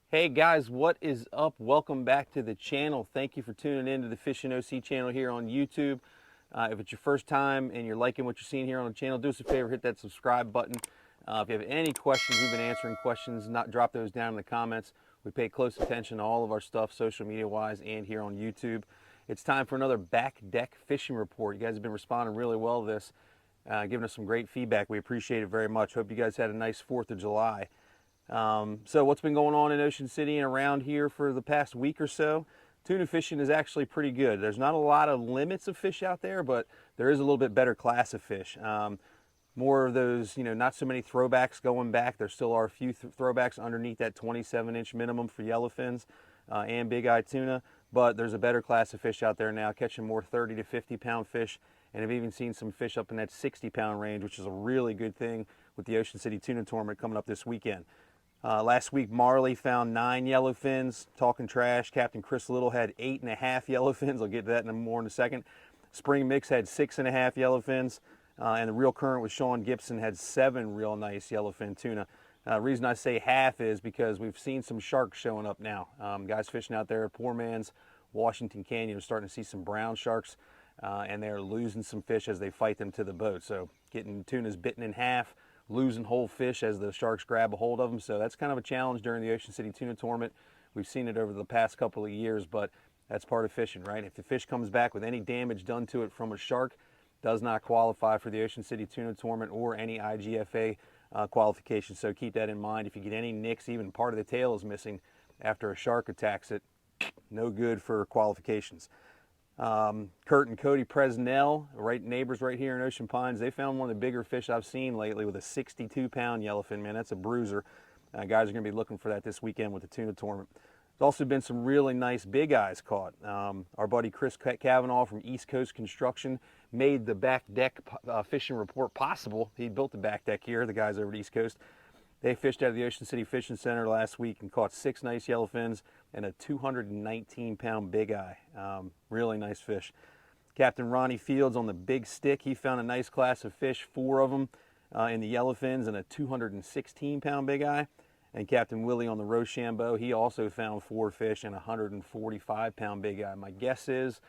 Hey guys, what is up? Welcome back to the channel. Thank you for tuning in to the Fishing OC channel here on YouTube. If it's your first time and you're liking what you're seeing here on the channel, do us a favor, hit that subscribe button. If you have any questions, we've been answering questions, drop those down in the comments. We pay close attention to all of our stuff, social media wise and here on YouTube. It's time for another back deck fishing report. You guys have been responding really well to this, giving us some great feedback. We appreciate it very much. Hope you guys had a nice 4th of July. So what's been going on in Ocean City and around here for the past week or so? Tuna fishing is actually pretty good. There's not a lot of limits of fish out there, but there is a little bit better class of fish. More of those, not so many throwbacks going back. There still are a few throwbacks underneath that 27-inch minimum for yellowfins and bigeye tuna, but there's a better class of fish out there now, catching more 30 to 50-pound fish, and I've even seen some fish up in that 60-pound range, which is a really good thing with the Ocean City Tuna Tournament coming up this weekend. Last week, Marley found 9 yellowfins. Talking trash, Captain Chris Little had 8.5 yellowfins. I'll get to that more in a second. Spring Mix had 6.5 yellowfins. And the Real Current with Sean Gibson had 7 real nice yellowfin tuna. Reason I say half is because we've seen some sharks showing up now. Guys fishing out there at Poor Man's Washington Canyon are starting to see some brown sharks, and they're losing some fish as they fight them to the boat. So getting tunas bitten in half, losing whole fish as the sharks grab a hold of them. So that's kind of a challenge during the Ocean City Tuna Tournament. We've seen it over the past couple of years, but that's part of fishing, right? If the fish comes back with any damage done to it from a shark, does not qualify for the Ocean City Tuna Tournament or any IGFA qualification. So keep that in mind. If you get any nicks, even part of the tail is missing after a shark attacks it, no good for qualifications. Kurt and Cody Presnell, neighbors right here in Ocean Pines, they found one of the bigger fish I've seen lately with a 62-pound yellowfin. Man, that's a bruiser. Guys are going to be looking for that this weekend with the tuna tournament. There's also been some really nice big eyes caught. Our buddy Chris Cavanaugh from East Coast Construction made the back deck fishing report possible. He built the back deck here, the guys over at East Coast. They fished out of the Ocean City Fishing Center last week and caught 6 nice yellowfins and a 219-pound bigeye. Really nice fish. Captain Ronnie Fields on the Big Stick, he found a nice class of fish, 4 of them in the yellowfins and a 216-pound bigeye. And Captain Willie on the Rochambeau, he also found 4 fish and a 145-pound bigeye. My guess is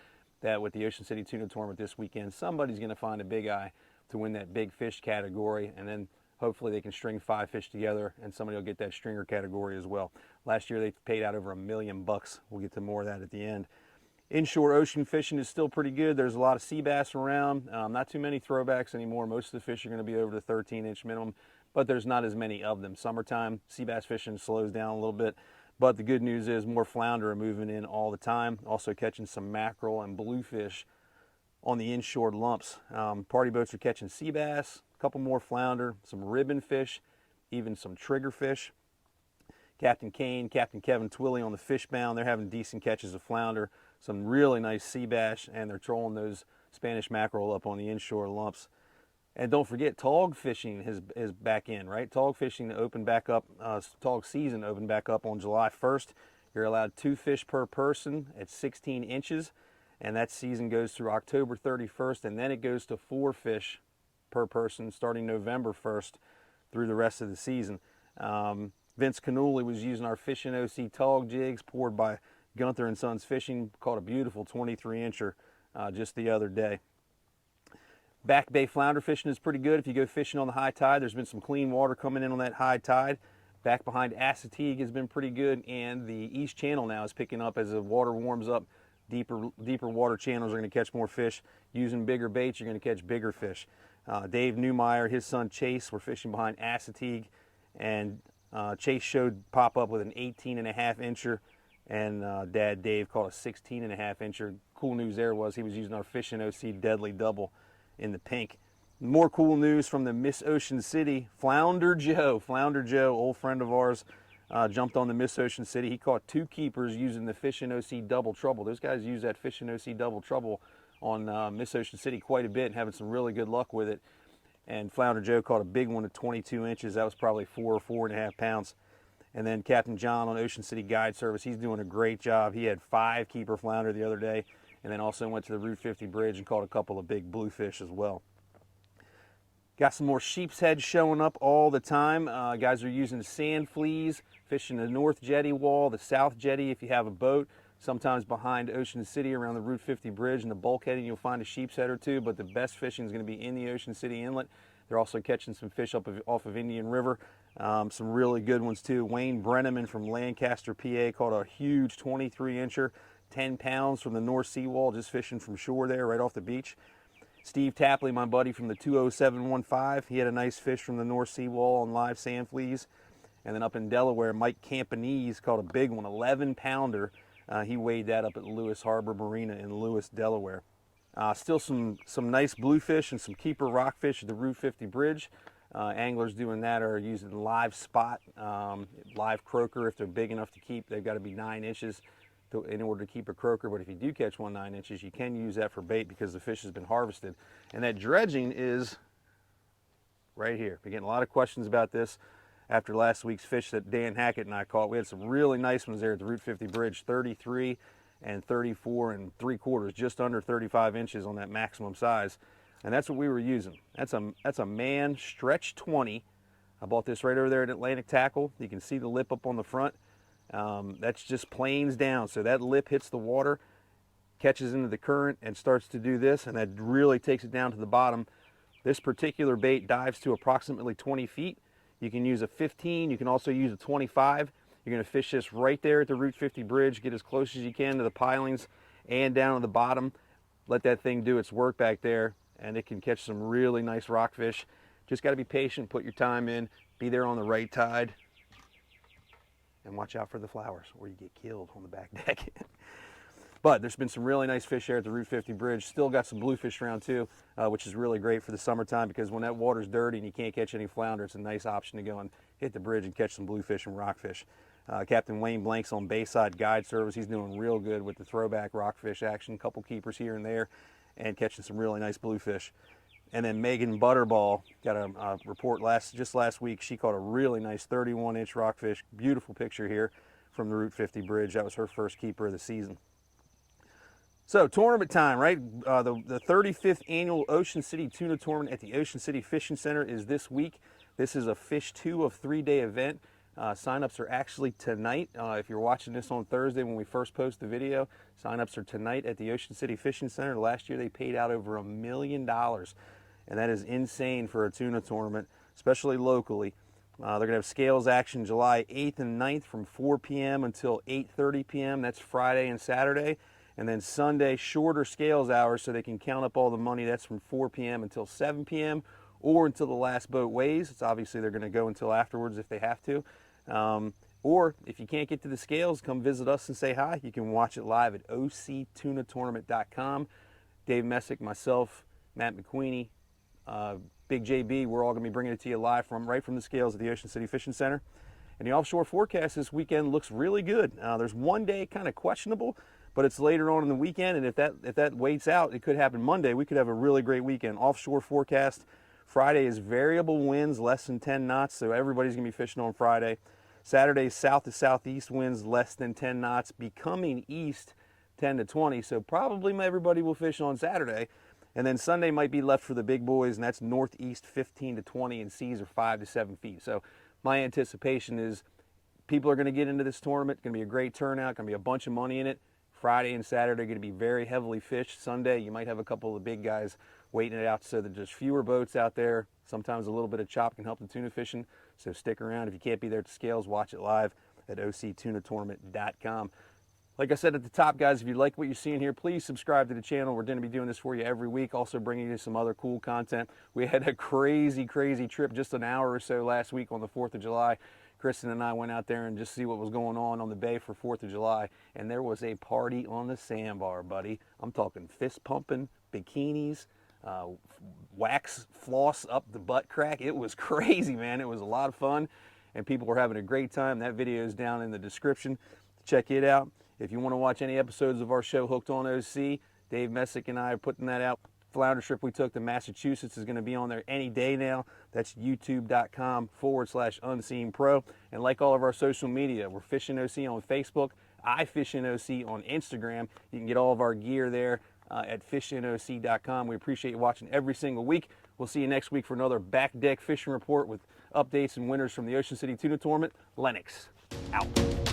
that with the Ocean City Tuna Tournament this weekend, somebody's going to find a bigeye to win that big fish category, and then hopefully they can string 5 fish together and somebody will get that stringer category as well. Last year they paid out over $1 million. We'll get to more of that at the end. Inshore ocean fishing is still pretty good. There's a lot of sea bass around. Not too many throwbacks anymore. Most of the fish are going to be over the 13-inch minimum, but there's not as many of them. Summertime, sea bass fishing slows down a little bit. But the good news is more flounder are moving in all the time. Also catching some mackerel and bluefish on the inshore lumps. Party boats are catching sea bass, a couple more flounder, some ribbon fish, even some trigger fish. Captain Kane, Captain Kevin Twilley on the Fishbound, they're having decent catches of flounder, some really nice sea bass, and they're trolling those Spanish mackerel up on the inshore lumps. And don't forget, tog fishing is back in, right? Tog fishing opened back up, tog season opened back up on July 1st. You're allowed 2 fish per person at 16 inches, and that season goes through October 31st, and then it goes to 4 fish per person starting November 1st through the rest of the season. Vince Cannulli was using our Fishing OC tog jigs poured by Gunther and Sons Fishing, caught a beautiful 23-incher just the other day. Back bay flounder fishing is pretty good if you go fishing on the high tide. There's been some clean water coming in on that high tide. Back behind Assateague has been pretty good, and the East Channel now is picking up as the water warms up. Deeper water channels are going to catch more fish. Using bigger baits, you're going to catch bigger fish. Dave Newmeyer, his son Chase, were fishing behind Assateague, and Chase showed pop up with an 18.5-incher, and Dad Dave caught a 16.5-incher. Cool news there was he was using our Fishing OC Deadly Double in the pink. More cool news from the Miss Ocean City. Flounder Joe, old friend of ours, jumped on the Miss Ocean City. He caught 2 keepers using the Fishing OC Double Trouble. Those guys use that Fishing OC Double Trouble on Miss Ocean City quite a bit and having some really good luck with it. And Flounder Joe caught a big one at 22 inches. That was probably 4 or 4.5 pounds. And then Captain John on Ocean City Guide Service, he's doing a great job. He had 5 keeper flounder the other day, and then also went to the Route 50 bridge and caught a couple of big bluefish as well. Got some more sheep's head showing up all the time. Guys are using sand fleas, fishing the north jetty wall, the south jetty if you have a boat. Sometimes behind Ocean City around the Route 50 bridge and the bulkheading you'll find a sheep's head or two, but the best fishing is going to be in the Ocean City inlet. They're also catching some fish off of Indian River. Some really good ones too. Wayne Brenneman from Lancaster, PA caught a huge 23-incher, 10 pounds from the North Seawall, just fishing from shore there right off the beach. Steve Tapley, my buddy from the 20715, he had a nice fish from the North Seawall on live sand fleas. And then up in Delaware, Mike Campanese caught a big one, 11-pounder. He weighed that up at Lewis Harbor Marina in Lewis, Delaware. Still some nice bluefish and some keeper rockfish at the Route 50 bridge. Anglers doing that are using live spot, live croaker if they're big enough to keep. They've got to be 9 inches in order to keep a croaker, but if you do catch one 9 inches, you can use that for bait because the fish has been harvested. And that dredging is right here. We're getting a lot of questions about this after last week's fish that Dan Hackett and I caught. We had some really nice ones there at the Route 50 bridge, 33 and 34 and 3/4, just under 35 inches on that maximum size. And that's what we were using. That's a man stretch 20. I bought this right over there at Atlantic Tackle. You can see the lip up on the front. That's just planes down. So that lip hits the water, catches into the current and starts to do this, and that really takes it down to the bottom. This particular bait dives to approximately 20 feet. You can use a 15, you can also use a 25. You're going to fish this right there at the Route 50 bridge, get as close as you can to the pilings and down to the bottom. Let that thing do its work back there, and it can catch some really nice rockfish. Just got to be patient, put your time in, be there on the right tide, and watch out for the flowers or you get killed on the back deck. But there's been some really nice fish there at the Route 50 bridge. Still got some bluefish around too, which is really great for the summertime because when that water's dirty and you can't catch any flounder, it's a nice option to go and hit the bridge and catch some bluefish and rockfish. Captain Wayne Blank's on Bayside Guide Service. He's doing real good with the throwback rockfish action, a couple keepers here and there, and catching some really nice bluefish. And then Megan Butterball got a report just last week. She caught a really nice 31-inch rockfish. Beautiful picture here from the Route 50 bridge. That was her first keeper of the season. So tournament time, right? The 35th annual Ocean City Tuna Tournament at the Ocean City Fishing Center is this week. This is a Fish 2 of 3-day event. Sign-ups are actually tonight. If you're watching this on Thursday when we first post the video, sign-ups are tonight at the Ocean City Fishing Center. Last year they paid out over $1 million, and that is insane for a tuna tournament, especially locally. They're going to have scales action July 8th and 9th from 4 p.m. until 8:30 p.m. That's Friday and Saturday. And then Sunday, shorter scales hours so they can count up all the money. That's from 4 p.m. until 7 p.m. or until the last boat weighs. It's obviously they're going to go until afterwards if they have to. Or if you can't get to the scales, come visit us and say hi. You can watch it live at octunatournament.com. Dave Messick, myself, Matt McQueenie, Big JB, we're all going to be bringing it to you live right from the scales at the Ocean City Fishing Center. And the offshore forecast this weekend looks really good. There's one day kind of questionable, but it's later on in the weekend, and if that waits out, it could happen Monday. We could have a really great weekend. Offshore forecast, Friday is variable winds, less than 10 knots, so everybody's going to be fishing on Friday. Saturday, south to southeast winds, less than 10 knots, becoming east 10 to 20, so probably everybody will fish on Saturday. And then Sunday might be left for the big boys, and that's northeast 15 to 20, and seas are 5 to 7 feet. So my anticipation is people are going to get into this tournament. It's going to be a great turnout, going to be a bunch of money in it. Friday and Saturday are going to be very heavily fished. Sunday, you might have a couple of the big guys waiting it out so that there's fewer boats out there. Sometimes a little bit of chop can help the tuna fishing, so stick around. If you can't be there at the scales, watch it live at octunatournament.com. Like I said at the top, guys, if you like what you're seeing here, please subscribe to the channel. We're going to be doing this for you every week, also bringing you some other cool content. We had a crazy, crazy trip just an hour or so last week on the 4th of July. Kristen and I went out there and just see what was going on the bay for 4th of July, and there was a party on the sandbar, buddy. I'm talking fist pumping, bikinis, wax floss up the butt crack. It was crazy, man. It was a lot of fun, and people were having a great time. That video is down in the description. Check it out. If you want to watch any episodes of our show, Hooked on OC, Dave Messick and I are putting that out. Flounder trip we took to Massachusetts is going to be on there any day now. That's youtube.com/unseenpro. And like all of our social media, we're Fishing OC on Facebook, iFishingOC on Instagram. You can get all of our gear there at fishingOC.com. We appreciate you watching every single week. We'll see you next week for another back deck fishing report with updates and winners from the Ocean City Tuna Tournament. Lenox, out.